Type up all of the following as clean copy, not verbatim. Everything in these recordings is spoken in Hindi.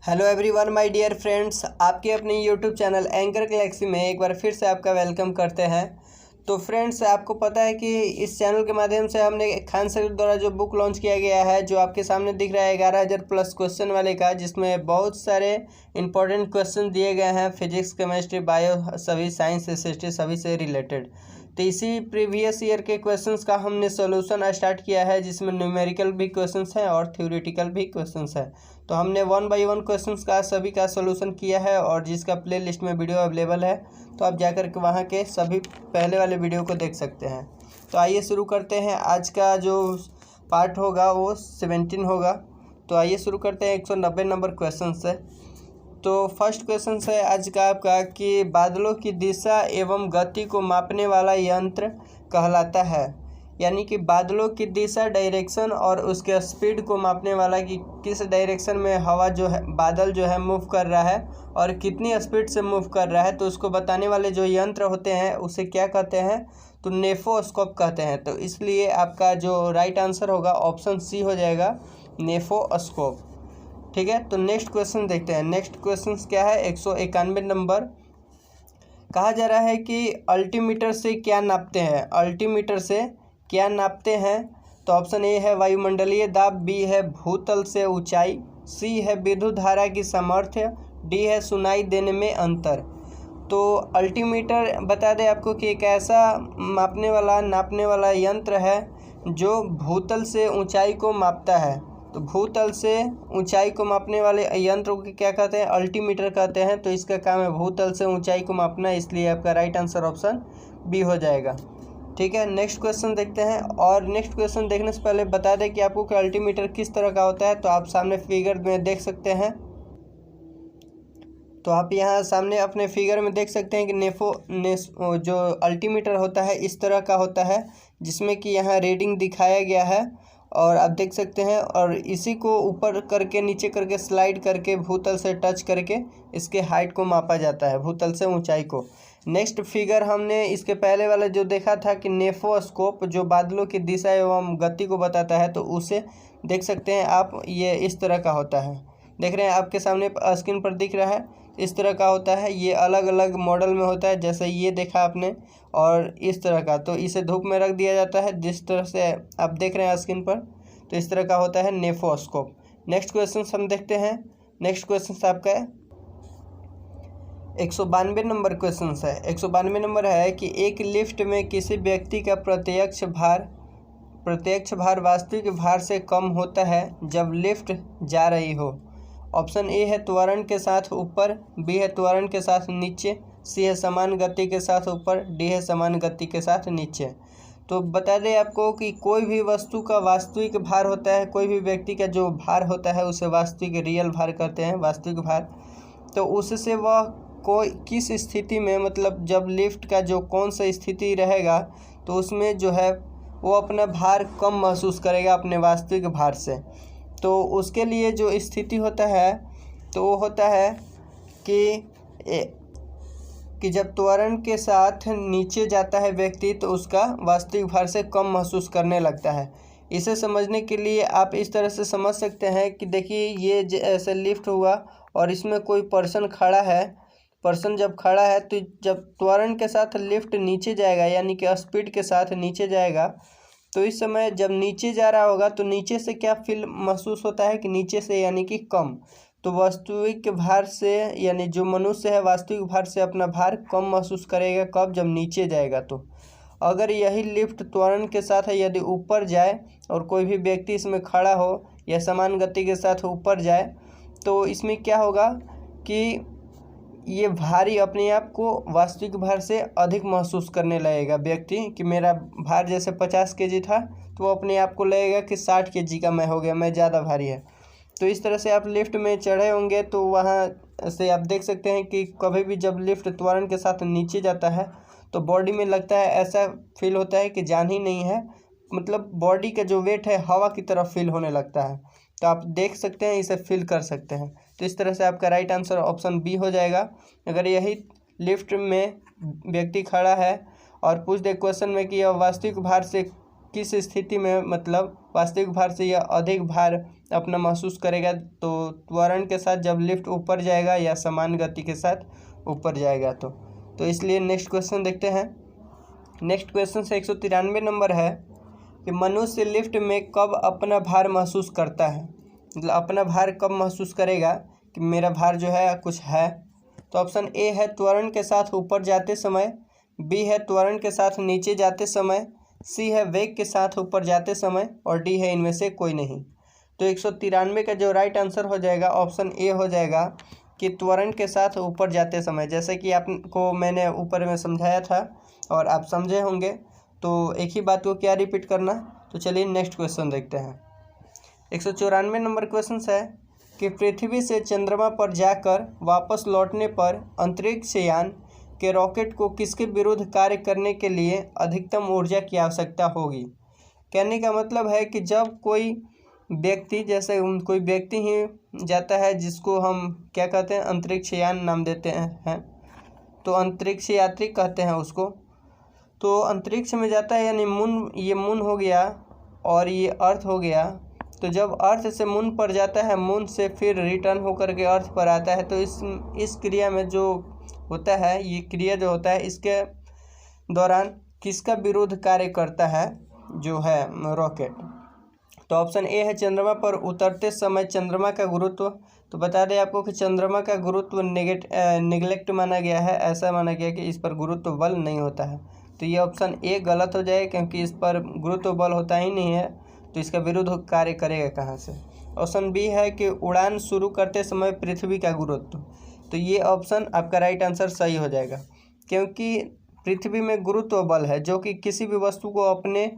Hello everyone my dear friends, आपके अपने यूट्यूब चैनल एंकर गैलेक्सी में एक बार फिर से आपका वेलकम करते हैं। तो फ्रेंड्स, आपको पता है कि इस चैनल के माध्यम से हमने खान सर द्वारा जो बुक लॉन्च किया गया है, जो आपके सामने दिख रहा है 11,000 प्लस क्वेश्चन वाले का, जिसमें बहुत सारे इंपॉर्टेंट क्वेश्चन दिए गए हैं फिजिक्स, केमिस्ट्री, बायो, सभी साइंस, हिस्ट्री सभी से रिलेटेड। तो इसी प्रीवियस ईयर के क्वेश्चंस का हमने सॉल्यूशन स्टार्ट किया है, जिसमें न्यूमेरिकल भी क्वेश्चंस हैं और थ्योरेटिकल भी क्वेश्चंस हैं। तो हमने 1 बाय 1 क्वेश्चंस का सभी का सॉल्यूशन किया है और जिसका प्लेलिस्ट में वीडियो अवेलेबल है, तो आप जाकर के वहाँ के सभी पहले वाले वीडियो को देख सकते हैं। तो आइए शुरू करते हैं। आज का जो पार्ट होगा वो 17 होगा। तो आइए शुरू करते हैं 190 नंबर क्वेश्चन से। तो फर्स्ट क्वेश्चन है आज का आपका कि बादलों की दिशा एवं गति को मापने वाला यंत्र कहलाता है। यानी कि बादलों की दिशा, डायरेक्शन और उसके स्पीड को मापने वाला कि किस डायरेक्शन में हवा जो है, बादल जो है मूव कर रहा है और कितनी स्पीड से मूव कर रहा है, तो उसको बताने वाले जो यंत्र होते हैं उसे क्या कहते हैं, तो नेफोस्कोप कहते हैं। तो इसलिए आपका जो राइट आंसर होगा ऑप्शन सी हो जाएगा, नेफोस्कोप। ठीक है, तो नेक्स्ट क्वेश्चन देखते हैं। नेक्स्ट क्वेश्चन क्या है, 191 नंबर। कहा जा रहा है कि अल्टीमीटर से क्या नापते हैं। अल्टीमीटर से क्या नापते हैं, तो ऑप्शन ए है वायुमंडलीय दाब, बी है भूतल से ऊंचाई, सी है विद्युत धारा की सामर्थ्य, डी है सुनाई देने में अंतर। तो अल्टीमीटर बता दें आपको कि एक ऐसा नापने वाला यंत्र है जो भूतल से ऊंचाई को मापता है। तो भूतल से ऊंचाई को मापने वाले यंत्र को क्या कहते हैं, अल्टीमीटर कहते हैं। तो इसका काम है भूतल से ऊंचाई को मापना, इसलिए आपका राइट आंसर ऑप्शन बी हो जाएगा। ठीक है, नेक्स्ट क्वेश्चन देखते हैं। और नेक्स्ट क्वेश्चन देखने से पहले बता दें कि आपको अल्टीमीटर किस तरह का होता है। तो आप सामने फिगर में देख सकते हैं। तो आप यहाँ सामने अपने फिगर में देख सकते हैं कि जो अल्टीमीटर होता है इस तरह का होता है, जिसमें कि यहाँ रीडिंग दिखाया गया है और आप देख सकते हैं। और इसी को ऊपर करके नीचे करके स्लाइड करके भूतल से टच करके इसके हाइट को मापा जाता है, भूतल से ऊंचाई को। नेक्स्ट फिगर हमने इसके पहले वाला जो देखा था कि नेफोस्कोप, जो बादलों की दिशा एवं गति को बताता है, तो उसे देख सकते हैं आप, ये इस तरह का होता है। देख रहे हैं आपके सामने स्क्रीन पर दिख रहा है, इस तरह का होता है। ये अलग अलग मॉडल में होता है, जैसे ये देखा आपने, और इस तरह का। तो इसे धूप में रख दिया जाता है, जिस तरह से आप देख रहे हैं स्क्रीन पर। तो इस तरह का होता है नेफोस्कोप। नेक्स्ट क्वेश्चन हम देखते हैं। नेक्स्ट क्वेश्चन आपका है 192 नंबर क्वेश्चन है। 192 नंबर है कि एक लिफ्ट में किसी व्यक्ति का प्रत्यक्ष भार वास्तविक भार से कम होता है जब लिफ्ट जा रही हो। ऑप्शन ए है त्वरण के साथ ऊपर, बी है त्वरण के साथ नीचे, सी है समान गति के साथ ऊपर, डी है समान गति के साथ नीचे। तो बता दें आपको कि कोई भी वस्तु का वास्तविक भार होता है, कोई भी व्यक्ति का जो भार होता है उसे वास्तविक रियल भार कहते हैं, वास्तविक भार। तो उससे वह कोई किस स्थिति में, मतलब जब लिफ्ट का जो कौन सा स्थिति रहेगा, तो उसमें जो है वो अपना भार कम महसूस करेगा अपने वास्तविक भार से। तो उसके लिए जो स्थिति होता है, तो वो होता है कि जब त्वरण के साथ नीचे जाता है व्यक्ति, तो उसका वास्तविक भार से कम महसूस करने लगता है। इसे समझने के लिए आप इस तरह से समझ सकते हैं कि देखिए, ये ऐसे लिफ्ट हुआ और इसमें कोई पर्सन खड़ा है। पर्सन जब खड़ा है, तो जब त्वरण के साथ लिफ्ट नीचे जाएगा, यानी कि स्पीड के साथ नीचे जाएगा, तो इस समय जब नीचे जा रहा होगा, तो नीचे से क्या फील महसूस होता है कि नीचे से यानी कि कम। तो वास्तविक भार से, यानी जो मनुष्य है वास्तविक भार से अपना भार कम महसूस करेगा कब, जब नीचे जाएगा। तो अगर यही लिफ्ट त्वरण के साथ है, यदि ऊपर जाए और कोई भी व्यक्ति इसमें खड़ा हो या समान गति के साथ ऊपर जाए, तो इसमें क्या होगा कि ये भारी अपने आप को वास्तविक भार से अधिक महसूस करने लगेगा व्यक्ति, कि मेरा भार जैसे 50 kg था, तो वो अपने आप को लगेगा कि 60 kg का मैं हो गया, मैं ज़्यादा भारी है। तो इस तरह से आप लिफ्ट में चढ़े होंगे, तो वहाँ से आप देख सकते हैं कि कभी भी जब लिफ्ट त्वरण के साथ नीचे जाता है, तो बॉडी में लगता है, ऐसा फील होता है कि जान ही नहीं है, मतलब बॉडी का जो वेट है हवा की तरफ फील होने लगता है। तो आप देख सकते हैं, इसे फील कर सकते हैं। तो इस तरह से आपका राइट आंसर ऑप्शन बी हो जाएगा। अगर यही लिफ्ट में व्यक्ति खड़ा है और पूछ दे क्वेश्चन में कि यह वास्तविक भार से किस स्थिति में मतलब वास्तविक भार से यह अधिक भार अपना महसूस करेगा? तो त्वरण के साथ जब लिफ्ट ऊपर जाएगा या समान गति के साथ ऊपर जाएगा। तो इसलिए नेक्स्ट क्वेश्चन देखते हैं। नेक्स्ट क्वेश्चन से 193 नंबर है कि मनुष्य लिफ्ट में कब अपना भार महसूस करता है? मतलब अपना भार कब महसूस करेगा कि मेरा भार जो है कुछ है? तो ऑप्शन ए है त्वरण के साथ ऊपर जाते समय, बी है त्वरण के साथ नीचे जाते समय, सी है वेग के साथ ऊपर जाते समय और डी है इनमें से कोई नहीं। तो 193 का जो राइट आंसर हो जाएगा ऑप्शन ए हो जाएगा कि त्वरण के साथ ऊपर जाते समय। जैसे कि आपको मैंने ऊपर में समझाया था और आप समझे होंगे, तो एक ही बात को क्या रिपीट करना। तो चलिए नेक्स्ट क्वेश्चन देखते हैं। 194 नंबर क्वेश्चन है कि पृथ्वी से चंद्रमा पर जाकर वापस लौटने पर अंतरिक्ष यान के रॉकेट को किसके विरुद्ध कार्य करने के लिए अधिकतम ऊर्जा की आवश्यकता होगी? कहने का मतलब है कि जब कोई व्यक्ति, जैसे कोई व्यक्ति ही जाता है जिसको हम क्या कहते हैं, अंतरिक्ष यान नाम देते हैं, तो अंतरिक्ष यात्री कहते हैं उसको। तो अंतरिक्ष में जाता है यानी मून, ये मून हो गया और ये अर्थ हो गया। तो जब अर्थ से मून पर जाता है, मून से फिर रिटर्न होकर के अर्थ पर आता है, तो इस क्रिया में जो होता है, ये क्रिया जो होता है, इसके दौरान किसका विरुद्ध कार्य करता है जो है रॉकेट? तो ऑप्शन ए है चंद्रमा पर उतरते समय चंद्रमा का गुरुत्व। तो बता दें आपको कि चंद्रमा का गुरुत्व निगलेक्ट माना गया है, ऐसा माना गया कि इस पर गुरुत्व बल नहीं होता है। तो ये ऑप्शन ए गलत हो जाए, क्योंकि इस पर गुरुत्व बल होता ही नहीं है, तो इसका विरुद्ध कार्य करेगा कहाँ से? ऑप्शन बी है कि उड़ान शुरू करते समय पृथ्वी का गुरुत्व। तो ये ऑप्शन आपका राइट आंसर सही हो जाएगा, क्योंकि पृथ्वी में गुरुत्व बल है जो कि किसी भी वस्तु को अपने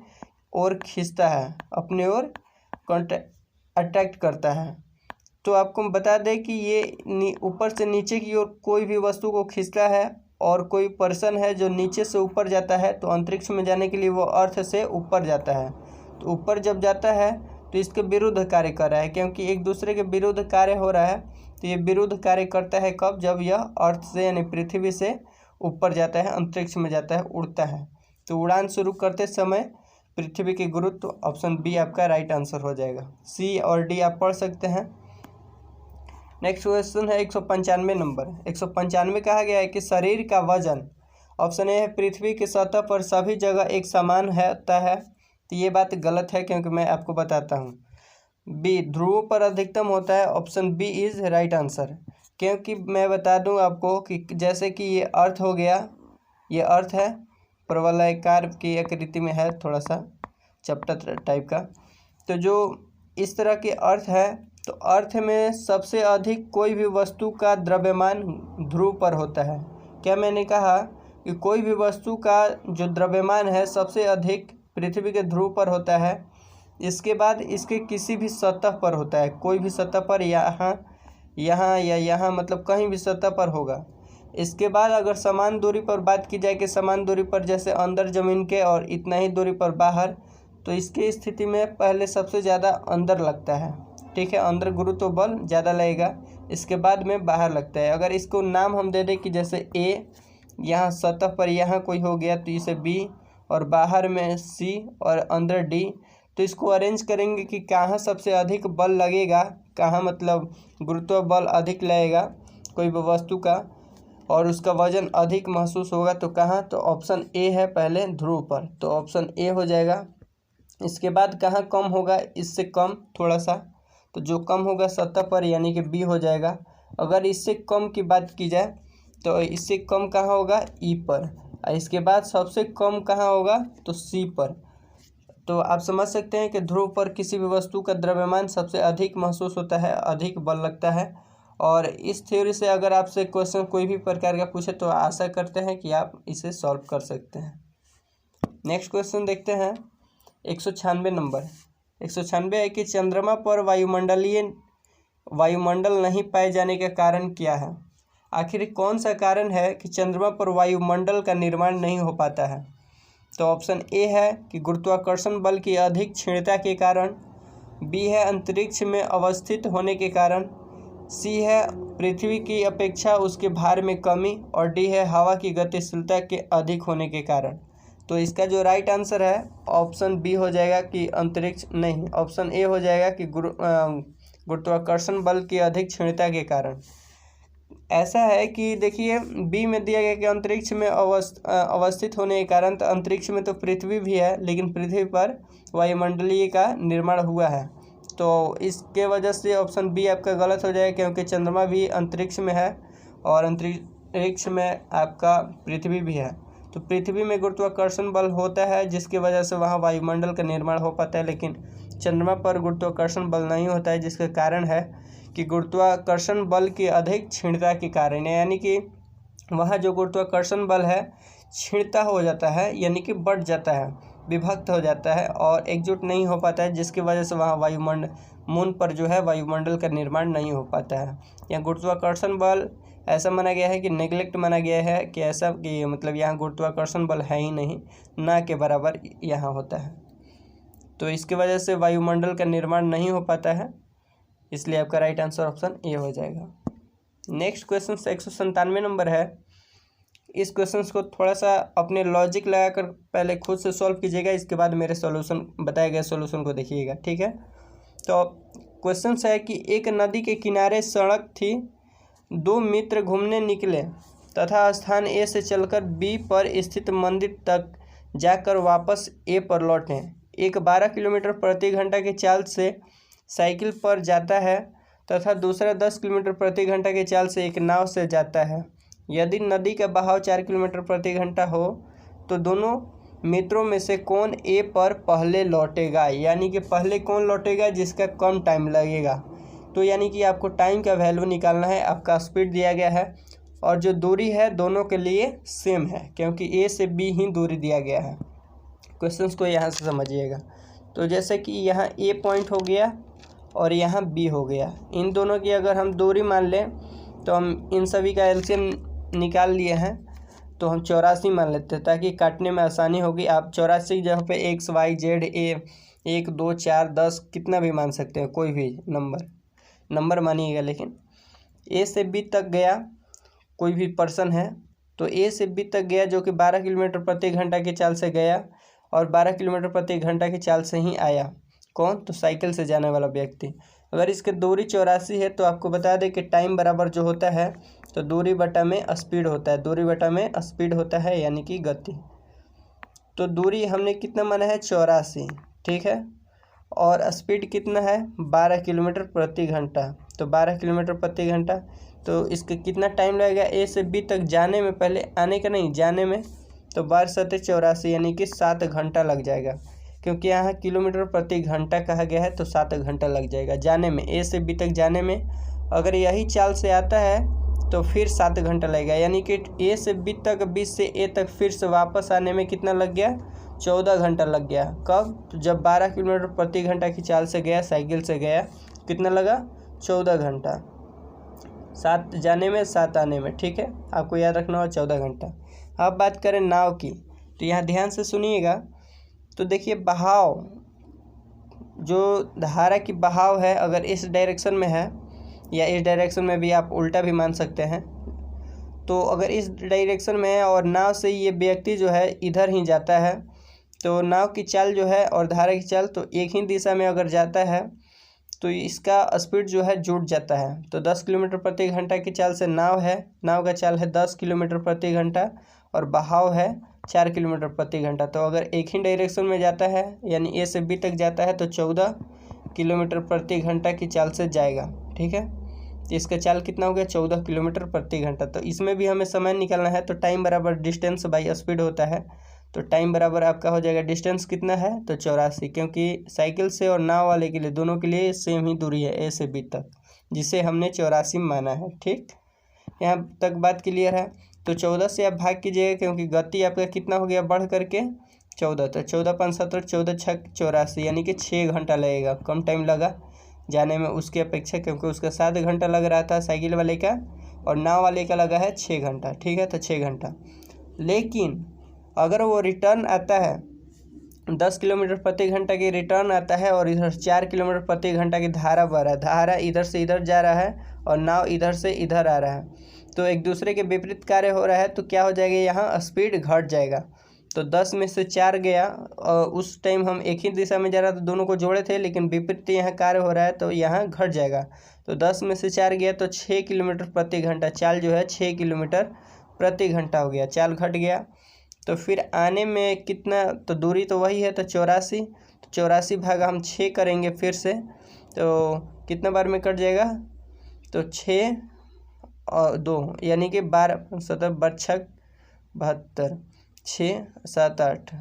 ओर खींचता है, अपने ओर अट्रैक्ट करता है। तो आपको बता दें कि ये ऊपर से नीचे की ओर कोई भी वस्तु को खींचता है, और कोई पर्सन है जो नीचे से ऊपर जाता है, तो अंतरिक्ष में जाने के लिए वो अर्थ से ऊपर जाता है। तो ऊपर जब जाता है तो इसके विरुद्ध कार्य कर रहा है, क्योंकि एक दूसरे के विरुद्ध कार्य हो रहा है। तो ये विरुद्ध कार्य करता है कब? जब यह अर्थ से यानी पृथ्वी से ऊपर जाता है, अंतरिक्ष में जाता है, उड़ता है। तो उड़ान शुरू करते समय पृथ्वी के गुरुत्व, ऑप्शन बी आपका राइट आंसर हो जाएगा। सी और डी आप पढ़ सकते हैं। नेक्स्ट क्वेश्चन है 195 नंबर। 195 कहा गया है कि शरीर का वजन, ऑप्शन ए है पृथ्वी की सतह पर सभी जगह एक समान होता है। तो ये बात गलत है, क्योंकि मैं आपको बताता हूँ। बी ध्रुवों पर अधिकतम होता है, option B is right answer. क्योंकि मैं बता दूं आपको कि जैसे कि ये अर्थ हो गया, ये अर्थ है, प्रवलयाकार की आकृति में है, थोड़ा सा चपटा टाइप का। तो जो इस तरह के अर्थ है, तो अर्थ में सबसे अधिक कोई भी वस्तु का द्रव्यमान ध्रुव पर होता है। क्या मैंने कहा कि कोई भी वस्तु का जो द्रव्यमान है सबसे अधिक पृथ्वी के ध्रुव पर होता है। इसके बाद इसके किसी भी सतह पर होता है, कोई भी सतह पर, यहाँ या यहाँ, मतलब कहीं भी सतह पर होगा। इसके बाद अगर समान दूरी पर बात की जाए कि समान दूरी पर जैसे अंदर ज़मीन के और इतना ही दूरी पर बाहर, तो इसकी स्थिति में पहले सबसे ज़्यादा अंदर लगता है, ठीक है, अंदर गुरुत्व बल ज़्यादा लगेगा, इसके बाद में बाहर लगता है। अगर इसको नाम हम दे दें कि जैसे ए, यहाँ सतह पर यहाँ कोई हो गया तो इसे बी, और बाहर में सी और अंदर डी। तो इसको अरेंज करेंगे कि कहाँ सबसे अधिक बल लगेगा, कहाँ मतलब गुरुत्व बल अधिक लगेगा कोई भी वस्तु का, और उसका वजन अधिक महसूस होगा, तो कहाँ? तो ऑप्शन ए है पहले ध्रुव पर, तो ऑप्शन ए हो जाएगा। इसके बाद कहाँ कम होगा? इससे कम थोड़ा सा, तो जो कम होगा सतह पर, यानी कि बी हो जाएगा। अगर इससे कम की बात की जाए तो इससे कम कहाँ होगा? ई पर। इसके बाद सबसे कम कहाँ होगा? तो सी पर। तो आप समझ सकते हैं कि ध्रुव पर किसी भी वस्तु का द्रव्यमान सबसे अधिक महसूस होता है, अधिक बल लगता है। और इस थ्योरी से अगर आपसे क्वेश्चन कोई भी प्रकार का पूछे तो आशा करते हैं कि आप इसे सॉल्व कर सकते हैं। नेक्स्ट क्वेश्चन देखते हैं 196 नंबर। 196 है कि चंद्रमा पर वायुमंडल नहीं पाए जाने का कारण क्या है? आखिर कौन सा कारण है कि चंद्रमा पर वायुमंडल का निर्माण नहीं हो पाता है? तो ऑप्शन ए है कि गुरुत्वाकर्षण बल की अधिक क्षीणता के कारण, बी है अंतरिक्ष में अवस्थित होने के कारण, सी है पृथ्वी की अपेक्षा उसके भार में कमी, और डी है हवा की गतिशीलता के अधिक होने के कारण। तो इसका जो राइट आंसर है ऑप्शन बी हो जाएगा कि अंतरिक्ष नहीं, ऑप्शन ए हो जाएगा कि गुरुत्वाकर्षण बल की अधिक क्षीणता के कारण। ऐसा है कि देखिए बी में दिया गया कि अंतरिक्ष में अवस्थित होने के कारण, तो अंतरिक्ष में तो पृथ्वी भी है लेकिन पृथ्वी पर वायुमंडलीय का निर्माण हुआ है, तो इसके वजह से ऑप्शन बी आपका गलत हो जाएगा, क्योंकि चंद्रमा भी अंतरिक्ष में है और अंतरिक्ष में आपका पृथ्वी भी है। तो पृथ्वी में गुरुत्वाकर्षण बल होता है जिसकी वजह से वहाँ वायुमंडल का निर्माण हो पाता है, लेकिन चंद्रमा पर गुरुत्वाकर्षण बल नहीं होता है, जिसका कारण है कि गुरुत्वाकर्षण बल की अधिक क्षीणता के कारण, यानी कि वहाँ जो गुरुत्वाकर्षण बल है क्षीणता हो जाता है, यानी कि बढ़ जाता है, विभक्त हो जाता है और एकजुट नहीं हो पाता है, जिसकी वजह से वहाँ मून पर जो है वायुमंडल का निर्माण नहीं हो पाता है। यहाँ गुरुत्वाकर्षण बल ऐसा माना गया है कि नेग्लेक्ट माना गया है कि ऐसा कि मतलब यहाँ गुरुत्वाकर्षण बल है ही नहीं, ना के बराबर यहाँ होता है, तो इसकी वजह से वायुमंडल का निर्माण नहीं हो पाता है, इसलिए आपका राइट आंसर ऑप्शन ए हो जाएगा। नेक्स्ट क्वेश्चन 197 नंबर है। इस क्वेश्चन को थोड़ा सा अपने लॉजिक लगाकर पहले खुद से सॉल्व कीजिएगा, इसके बाद मेरे सॉल्यूशन बताए गए सॉल्यूशन को देखिएगा, ठीक है। तो क्वेश्चन है कि एक नदी के किनारे सड़क थी, दो मित्र घूमने निकले तथा स्थान ए से चलकर बी पर स्थित मंदिर तक जाकर वापस ए पर लौटे। एक 12 किलोमीटर प्रति घंटा की चाल से साइकिल पर जाता है तथा दूसरा 10 किलोमीटर प्रति घंटा की चाल से एक नाव से जाता है। यदि नदी का बहाव 4 किलोमीटर प्रति घंटा हो तो दोनों मित्रों में से कौन ए पर पहले लौटेगा, यानी कि पहले कौन लौटेगा जिसका कम टाइम लगेगा। तो यानी कि आपको टाइम का वैल्यू निकालना है, आपका स्पीड दिया गया है और जो दूरी है दोनों के लिए सेम है, क्योंकि ए से बी ही दूरी दिया गया है। क्वेश्चंस को यहाँ से समझिएगा। तो जैसे कि यहाँ ए पॉइंट हो गया और यहाँ बी हो गया, इन दोनों की अगर हम दूरी मान लें तो हम इन सभी का एलसीएम निकाल लिए हैं, तो हम 84 मान लेते हैं ताकि काटने में आसानी होगी। आप 84 जगह पे एक्स वाई जेड ए 1 2 4 10 कितना भी मान सकते हैं, कोई भी नंबर मानिएगा, लेकिन ए से बी तक गया कोई भी पर्सन है, तो ए से बी तक गया जो कि 12 किलोमीटर प्रति घंटा की चाल से गया और 12 किलोमीटर प्रति घंटा की चाल से ही आया। कौन? तो साइकिल से जाने वाला व्यक्ति। अगर इसकी दूरी 84 है तो आपको बता दें कि टाइम बराबर जो होता है तो दूरी बटा में स्पीड होता है, दूरी बटा में स्पीड होता है यानी कि गति। तो दूरी हमने कितना माना है 84, ठीक है, और स्पीड कितना है 12 किलोमीटर प्रति घंटा। तो 12 किलोमीटर प्रति घंटा, तो इसका कितना टाइम लगेगा ए से बी तक जाने में, पहले आने का नहीं जाने में, तो 12 सत्ते 84 यानी कि 7 घंटा लग जाएगा, क्योंकि यहाँ किलोमीटर प्रति घंटा कहा गया है तो 7 घंटा लग जाएगा जाने में, ए से बी तक जाने में। अगर यही चाल से आता है तो फिर 7 घंटा लगेगा, यानी कि ए से बी तक, बी से ए तक फिर से वापस आने में कितना लग गया 14 घंटा लग गया। कब? तो जब 12 किलोमीटर प्रति घंटा की चाल से गया, साइकिल से गया, कितना लगा 14 घंटा, 7 जाने में 7 आने में, ठीक है, आपको याद रखना होगा 14 घंटा। अब बात करें नाव की, तो यहाँ ध्यान से सुनिएगा। तो देखिए बहाव, जो धारा की बहाव है अगर इस डायरेक्शन में है या इस डायरेक्शन में भी आप उल्टा भी मान सकते हैं, तो अगर इस डायरेक्शन में है और नाव से ये व्यक्ति जो है इधर ही जाता है, तो नाव की चाल जो है और धारा की चाल तो एक ही दिशा में अगर जाता है तो इसका स्पीड जो है जुड़ जाता है। तो 10 किलोमीटर प्रति घंटा की चाल से नाव है, नाव का चाल है 10 किलोमीटर प्रति घंटा और बहाव है 4 किलोमीटर प्रति घंटा। तो अगर एक ही डायरेक्शन में जाता है यानी ए से बी तक जाता है तो 14 किलोमीटर प्रति घंटा की चाल से जाएगा, ठीक है। तो इसका चाल कितना हो गया 14 किलोमीटर प्रति घंटा। तो इसमें भी हमें समय निकालना है, तो टाइम बराबर डिस्टेंस बाई स्पीड होता है, तो टाइम बराबर आपका हो जाएगा डिस्टेंस कितना है तो 84, क्योंकि साइकिल से और नाव वाले के लिए दोनों के लिए सेम ही दूरी है ए से बी तक, जिसे हमने 84 माना है, ठीक। यहाँ तक बात क्लियर है। तो 14 से आप भाग कीजिएगा क्योंकि गति आपका कितना हो गया बढ़ करके 14, तो 14 5 17 14 6 84 यानी कि 6 घंटा लगेगा, कम टाइम लगा जाने में उसकी अपेक्षा, क्योंकि उसका 7 घंटा लग रहा था साइकिल वाले का और नाव वाले का लगा है 6 घंटा, ठीक है, तो 6 घंटा। लेकिन अगर वो रिटर्न आता है 10 किलोमीटर प्रति घंटा की रिटर्न आता है और इधर 4 किलोमीटर प्रति घंटा की धारा बह रहा है, धारा इधर से इधर जा रहा है और नाव इधर से इधर आ रहा है, तो एक दूसरे के विपरीत कार्य हो रहा है, तो क्या हो जाएगा यहाँ स्पीड घट जाएगा। तो 10 में से 4 गया और उस टाइम हम एक ही दिशा में जा रहा, तो दोनों को जोड़े थे, लेकिन विपरीत यहाँ कार्य हो रहा है तो यहाँ घट जाएगा। तो 10 में से 4 गया तो 6 किलोमीटर प्रति घंटा, चाल जो है 6 किलोमीटर प्रति घंटा हो गया, चाल घट गया। तो फिर आने में कितना, तो दूरी तो वही है, तो 84, तो 84 भागा हम 6 करेंगे फिर से, तो कितना बार में कट जाएगा, तो 6 और 2 यानी कि 12 17 बरछक 72, 6 7 8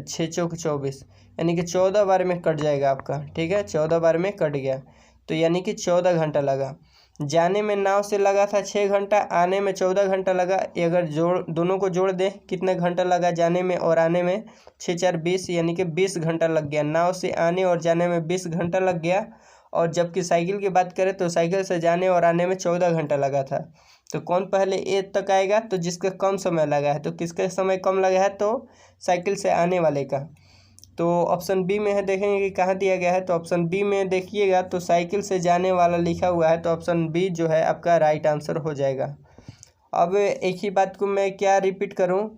6 चौक 24 यानी कि 14 बार में कट जाएगा आपका। ठीक है, 14 बार में कट गया, तो यानी कि 14 घंटा लगा। जाने में नाव से लगा था 6 घंटा, आने में 14 घंटा लगा। अगर दोनों को जोड़ दें कितना घंटा लगा जाने में और आने में, 6 4 20 यानी कि 20 घंटा लग गया। नाव से आने और जाने में 20 घंटा लग गया। और जबकि साइकिल की बात करें तो साइकिल से जाने और आने में 14 घंटा लगा था। तो कौन पहले ए तक आएगा, तो जिसका कम समय लगा है। तो किसका समय कम लगा है, तो साइकिल से आने वाले का। तो ऑप्शन बी में है, देखेंगे कि कहाँ दिया गया है। तो ऑप्शन बी में देखिएगा तो साइकिल से जाने वाला लिखा हुआ है, तो ऑप्शन बी जो है आपका राइट आंसर हो जाएगा। अब एक ही बात को मैं क्या रिपीट करूं,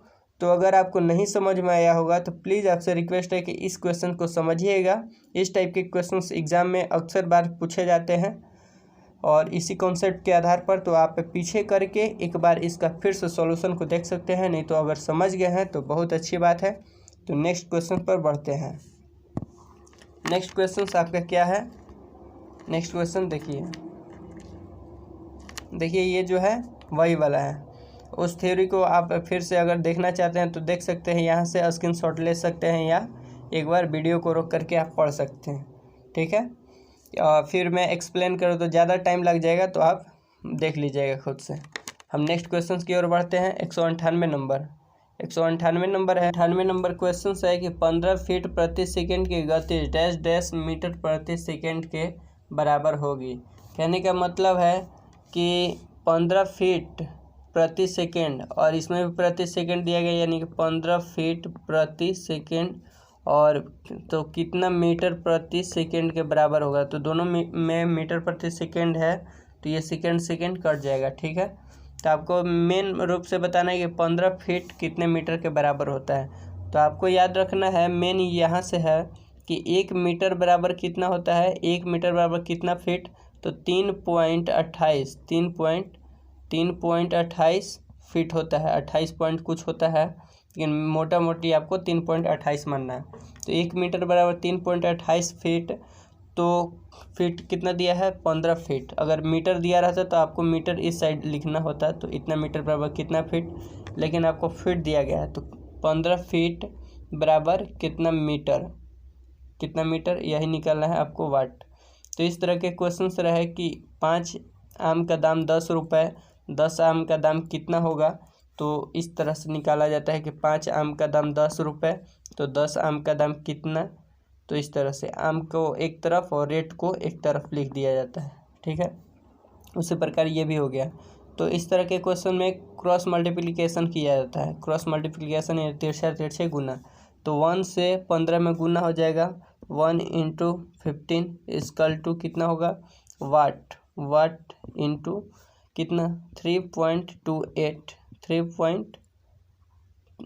तो अगर आपको नहीं समझ में आया होगा तो प्लीज़ आपसे रिक्वेस्ट है कि इस क्वेश्चन को समझिएगा। इस टाइप के क्वेश्चंस एग्ज़ाम में अक्सर बार पूछे जाते हैं और इसी कॉन्सेप्ट के आधार पर तो आप पीछे करके एक बार इसका फिर से सॉल्यूशन को देख सकते हैं। नहीं तो अगर समझ गए हैं तो बहुत अच्छी बात है। तो नेक्स्ट क्वेश्चन पर बढ़ते हैं। नेक्स्ट क्वेश्चन आपका क्या है, नेक्स्ट क्वेश्चन देखिए ये जो है वही वाला है। उस थ्योरी को आप फिर से अगर देखना चाहते हैं तो देख सकते हैं, यहाँ से स्क्रीनशॉट ले सकते हैं या एक बार वीडियो को रोक करके आप पढ़ सकते हैं। ठीक है, फिर मैं एक्सप्लेन करूँ तो ज़्यादा टाइम लग जाएगा, तो आप देख लीजिएगा खुद से। हम नेक्स्ट क्वेश्चन की ओर बढ़ते हैं। 198 नंबर 198 नंबर है। 98 नंबर क्वेश्चन है कि 15 फीट प्रति सेकंड की गति डैश डैश मीटर प्रति सेकंड के बराबर होगी। कहने का मतलब है कि 15 फीट प्रति सेकंड और इसमें भी प्रति सेकंड दिया गया, यानी कि 15 फीट प्रति सेकंड और तो कितना मीटर प्रति सेकंड के बराबर होगा। तो दोनों में मीटर प्रति सेकंड है, तो ये सेकंड कट जाएगा। ठीक है, तो आपको मेन रूप से बताना है कि 15 फीट कितने मीटर के बराबर होता है। तो आपको याद रखना है, मेन यहाँ से है कि 1 मीटर बराबर कितना होता है, 1 मीटर बराबर कितना फीट, तो 3.28 फीट होता है। 28 पॉइंट कुछ होता है, लेकिन मोटा मोटी आपको 3.28 मानना है। तो 1 मीटर बराबर 3.28 फीट। तो फीट कितना दिया है, 15 फीट। अगर मीटर दिया रहता तो आपको मीटर इस साइड लिखना होता, तो इतना मीटर बराबर कितना फीट, लेकिन आपको फीट दिया गया है। तो 15 फीट बराबर कितना मीटर यही निकालना है आपको, वाट। तो इस तरह के क्वेश्चन रहे कि 5 आम का दाम 10 रुपये, 10 आम का दाम कितना होगा। तो इस तरह से निकाला जाता है कि 5 आम का दाम 10 रुपये, तो 10 आम का दाम कितना। तो इस तरह से आम को एक तरफ और रेट को एक तरफ लिख दिया जाता है। ठीक है, उसी प्रकार ये भी हो गया। तो इस तरह के क्वेश्चन में क्रॉस मल्टीप्लिकेशन किया जाता है। क्रॉस मल्टीप्लिकेशन या तिरछा गुना। तो 1 से 15 में गुना हो जाएगा, 1 × 15 इक्वल टू कितना होगा, वाट इंटू कितना 3.28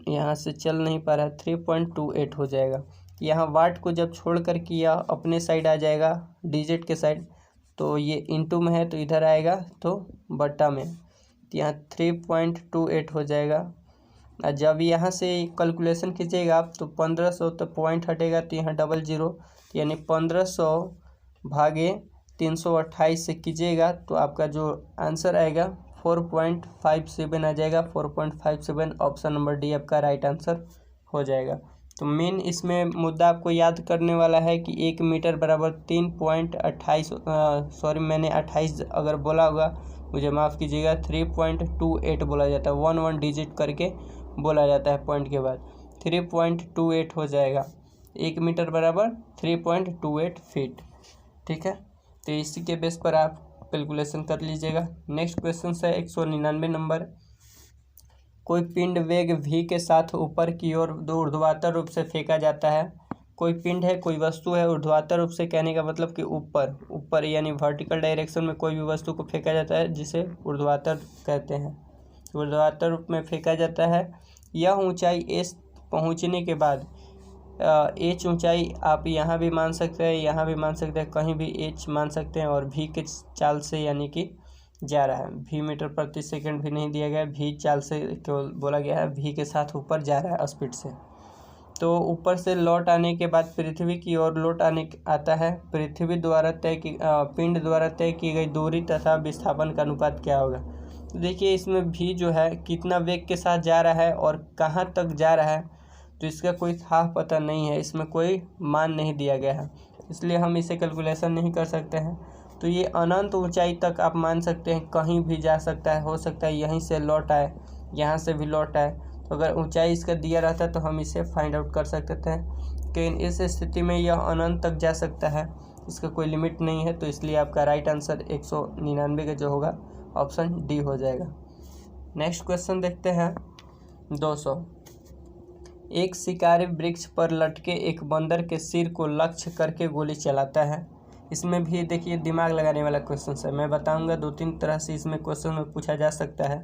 यहाँ से चल नहीं पा रहा है, 3.28 हो जाएगा। यहाँ वाट को जब छोड़ कर किया अपने साइड आ जाएगा, डिजिट के साइड। तो ये इंटू में है तो इधर आएगा, तो बट्टा में, तो यहाँ 3.28 हो जाएगा। और जब यहाँ से कैलकुलेशन कीजिएगा आप तो 1500, तो पॉइंट हटेगा तो यहाँ 00, यानी 1500 भागे 328 से कीजिएगा तो आपका जो आंसर आएगा 4.57 आ जाएगा। 4.57 ऑप्शन नंबर डी आपका राइट आंसर हो जाएगा। तो मेन इसमें मुद्दा आपको याद करने वाला है कि 1 मीटर बराबर 3.28 सॉरी मैंने 28 अगर बोला होगा मुझे माफ़ कीजिएगा, 3.28 बोला जाता है। 1 डिजिट करके बोला जाता है पॉइंट के बाद। 3.28 हो जाएगा। 1 मीटर बराबर 3.28 फीट। ठीक है, तो इसी के बेस पर आप कैलकुलेशन कर लीजिएगा। नेक्स्ट क्वेश्चन है 199 नंबर। कोई पिंड वेग v के साथ ऊपर की ओर ऊर्ध्वाधर रूप से फेंका जाता है। कोई पिंड है, कोई वस्तु है, ऊर्ध्वाधर रूप से कहने का मतलब कि ऊपर यानी वर्टिकल डायरेक्शन में कोई भी वस्तु को फेंका जाता है, जिसे ऊर्ध्वाधर कहते हैं। ऊर्ध्वाधर रूप में फेंका जाता है। यह ऊंचाई पहुंचने के बाद एच ऊंचाई आप यहाँ भी मान सकते हैं, यहाँ भी मान सकते हैं, कहीं भी एच मान सकते हैं। और भी के चाल से यानी कि जा रहा है, भी मीटर प्रति सेकंड भी नहीं दिया गया, भी चाल से केवल बोला गया है, भी के साथ ऊपर जा रहा है स्पीड से। तो ऊपर से लौट आने के बाद पृथ्वी की ओर लौट आता है। पृथ्वी द्वारा पिंड द्वारा तय की गई दूरी तथा विस्थापन का अनुपात क्या होगा। तो देखिए इसमें भी जो है कितना वेग के साथ जा रहा है और कहाँ तक जा रहा है, तो इसका कोई साफ पता नहीं है, इसमें कोई मान नहीं दिया गया है, इसलिए हम इसे कैलकुलेशन नहीं कर सकते हैं। तो ये अनंत ऊंचाई तक आप मान सकते हैं, कहीं भी जा सकता है, हो सकता है यहीं से लौट आए, यहाँ से भी लौट आए। तो अगर ऊंचाई इसका दिया रहता है तो हम इसे फाइंड आउट कर सकते थे कि इस स्थिति में यह अनंत तक जा सकता है, इसका कोई लिमिट नहीं है। तो इसलिए आपका राइट आंसर 199 का जो होगा ऑप्शन डी हो जाएगा। नेक्स्ट क्वेश्चन देखते हैं 200। एक शिकारी वृक्ष पर लटके एक बंदर के सिर को लक्ष्य करके गोली चलाता है। इसमें भी देखिए दिमाग लगाने वाला क्वेश्चन है, मैं बताऊंगा 2-3 तरह से इसमें क्वेश्चन में पूछा जा सकता है।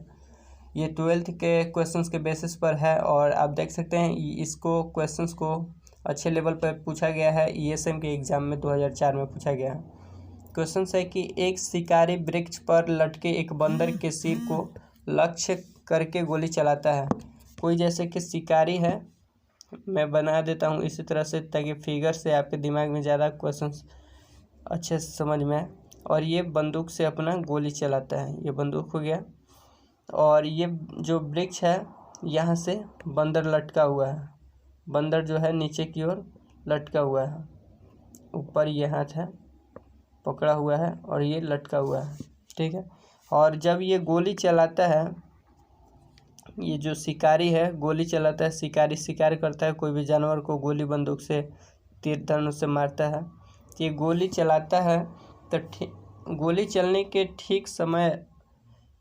ये 12th के क्वेश्चंस के बेसिस पर है और आप देख सकते हैं इसको क्वेश्चंस को अच्छे लेवल पर पूछा गया है, ESM के एग्ज़ाम में 2004 में पूछा गया है। क्वेश्चन है कि एक शिकारी वृक्ष पर लटके एक बंदर के सिर को लक्ष्य करके गोली चलाता है। कोई जैसे कि शिकारी है, मैं बना देता हूँ इसी तरह से ताकि फिगर से आपके दिमाग में ज़्यादा क्वेश्चंस अच्छे से समझ में आए। और ये बंदूक से अपना गोली चलाता है, ये बंदूक हो गया। और ये जो वृक्ष है यहाँ से बंदर लटका हुआ है, बंदर जो है नीचे की ओर लटका हुआ है, ऊपर ये हाथ है पकड़ा हुआ है और ये लटका हुआ है, ठीक है। और जब ये गोली चलाता है, ये जो शिकारी है गोली चलाता है, शिकारी शिकार करता है, कोई भी जानवर को गोली बंदूक से तीर धनुष से मारता है। ये गोली चलाता है तो गोली चलने के ठीक समय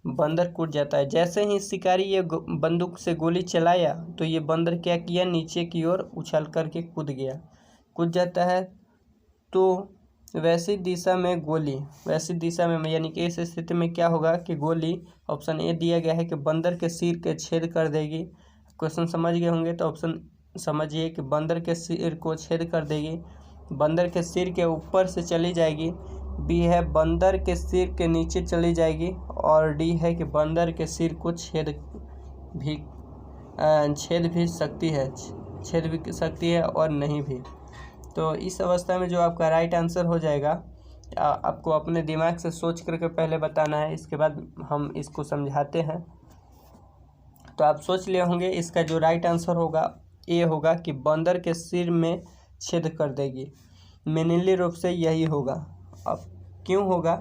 बंदर कूद जाता है। जैसे ही शिकारी ये बंदूक से गोली चलाया तो ये बंदर क्या किया, नीचे की ओर उछल करके कूद जाता है। तो वैसी दिशा में यानी कि इस स्थिति में क्या होगा कि गोली ऑप्शन ए दिया गया है कि बंदर के सिर के छेद कर देगी। क्वेश्चन समझ गए होंगे तो ऑप्शन समझिए कि बंदर के सिर को छेद कर देगी, बंदर के सिर के ऊपर से चली जाएगी। बी है बंदर के सिर के नीचे चली जाएगी। और डी है कि बंदर के सिर को छेद भी सकती है और नहीं भी। तो इस अवस्था में जो आपका राइट आंसर हो जाएगा, आपको अपने दिमाग से सोच करके पहले बताना है, इसके बाद हम इसको समझाते हैं। तो आप सोच लिए होंगे इसका जो राइट आंसर होगा ए होगा कि बंदर के सिर में छेद कर देगी। मेनली रूप से यही होगा। अब क्यों होगा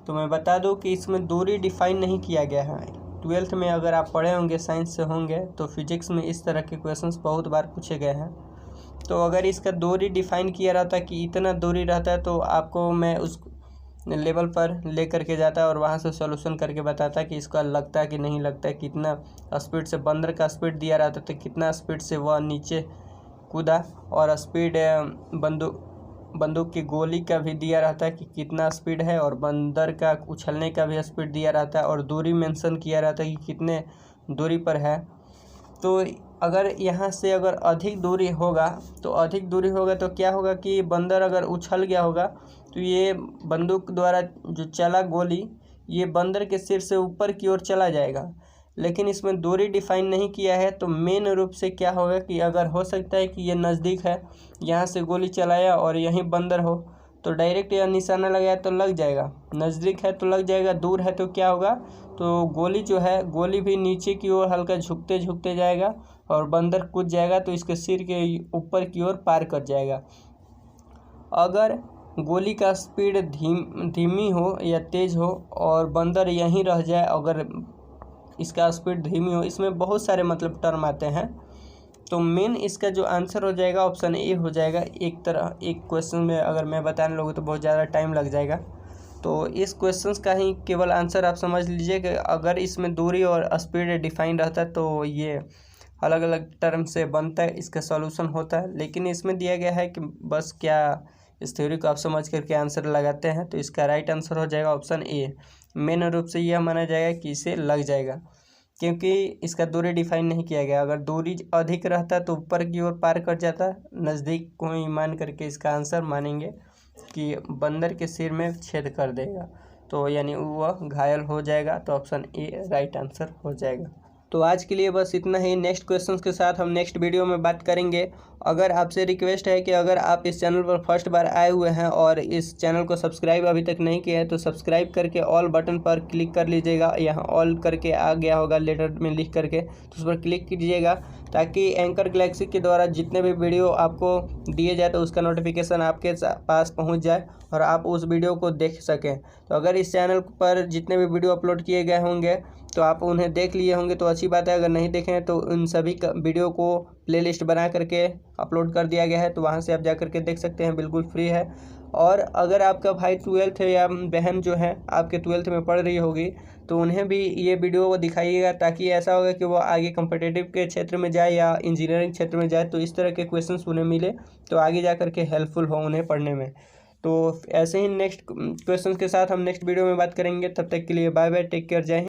तो मैं बता दूं कि इसमें दूरी डिफाइन नहीं किया गया है। 12th में अगर आप पढ़े होंगे, साइंस से होंगे, तो फिजिक्स में इस तरह के क्वेश्चंस बहुत बार पूछे गए हैं। तो अगर इसका दूरी डिफाइन किया रहता कि इतना दूरी रहता है तो आपको मैं उस लेवल पर ले करके जाता और वहाँ से सॉल्यूशन करके बताता कि इसका लगता है कि नहीं लगता है, कितना स्पीड से बंदर का स्पीड दिया रहता तो कितना स्पीड से वह नीचे कूदा, और स्पीड बंदूक की गोली का भी दिया रहता है कि कितना स्पीड है, और बंदर का उछलने का भी स्पीड दिया रहता है, और दूरी मेंशन किया रहता है कि कितने दूरी पर है। तो अगर यहाँ से अगर अधिक दूरी होगा तो क्या होगा कि बंदर अगर उछल गया होगा तो ये बंदूक द्वारा जो चला गोली ये बंदर के सिर से ऊपर की ओर चला जाएगा। लेकिन इसमें दूरी डिफाइन नहीं किया है, तो मेन रूप से क्या होगा कि अगर हो सकता है कि ये नज़दीक है, यहाँ से गोली चलाया और यहीं बंदर हो तो डायरेक्ट यह निशाना लगाया तो लग जाएगा, नज़दीक है तो लग जाएगा, दूर है तो क्या होगा, तो गोली जो है गोली भी नीचे की ओर हल्का झुकते जाएगा और बंदर कूद जाएगा तो इसके सिर के ऊपर की ओर पार कर जाएगा। अगर गोली का स्पीड धीमी हो या तेज़ हो और बंदर यहीं रह जाए, अगर इसका स्पीड धीमी हो, इसमें बहुत सारे मतलब टर्म आते हैं। तो मेन इसका जो आंसर हो जाएगा ऑप्शन ए हो जाएगा। एक क्वेश्चन में अगर मैं बताने लगूँ तो बहुत ज़्यादा टाइम लग जाएगा, तो इस क्वेश्चन का ही केवल आंसर आप समझ लीजिए कि अगर इसमें दूरी और स्पीड डिफाइन रहता है तो ये अलग अलग टर्म से बनता है, इसका सॉल्यूशन होता है। लेकिन इसमें दिया गया है कि बस क्या इस थ्योरी को आप समझ करके आंसर लगाते हैं, तो इसका राइट आंसर हो जाएगा ऑप्शन ए। मेन रूप से यह माना जाएगा कि इसे लग जाएगा। क्योंकि इसका दूरी डिफाइन नहीं किया गया। अगर दूरी अधिक रहता तो ऊपर की ओर पार कर जाता, नज़दीक को ही मान करके इसका आंसर मानेंगे कि बंदर के सिर में छेद कर देगा, तो यानी वह घायल हो जाएगा। तो ऑप्शन ए राइट आंसर हो जाएगा। तो आज के लिए बस इतना ही। नेक्स्ट क्वेश्चंस के साथ हम नेक्स्ट वीडियो में बात करेंगे। अगर आपसे रिक्वेस्ट है कि अगर आप इस चैनल पर फर्स्ट बार आए हुए हैं और इस चैनल को सब्सक्राइब अभी तक नहीं किया है तो सब्सक्राइब करके ऑल बटन पर क्लिक कर लीजिएगा। यहाँ ऑल करके आ गया होगा लेटर में लिख करके, तो उस पर क्लिक कीजिएगा ताकि एंकर गैलेक्सी के द्वारा जितने भी वीडियो आपको दिए जाए तो उसका नोटिफिकेशन आपके पास पहुँच जाए और आप उस वीडियो को देख सकें। तो अगर इस चैनल पर जितने भी वीडियो अपलोड किए गए होंगे तो आप उन्हें देख लिए होंगे तो अच्छी बात है। अगर नहीं देखें हैं तो उन सभी वीडियो को प्लेलिस्ट बना करके अपलोड कर दिया गया है, तो वहां से आप जा करके देख सकते हैं, बिल्कुल फ्री है। और अगर आपका भाई 12th है या बहन जो है आपके 12th में पढ़ रही होगी तो उन्हें भी ये वीडियो दिखाइएगा, ताकि ऐसा होगा कि वो आगे कॉम्पिटिटिव के क्षेत्र में जाए या इंजीनियरिंग क्षेत्र में जाए तो इस तरह के क्वेश्चंस उन्हें मिले तो आगे जा करके हेल्पफुल हो उन्हें पढ़ने में। तो ऐसे ही नेक्स्ट क्वेश्चंस के साथ हम नेक्स्ट वीडियो में बात करेंगे। तब तक के लिए बाय बाय, टेक केयर, जय हिंद।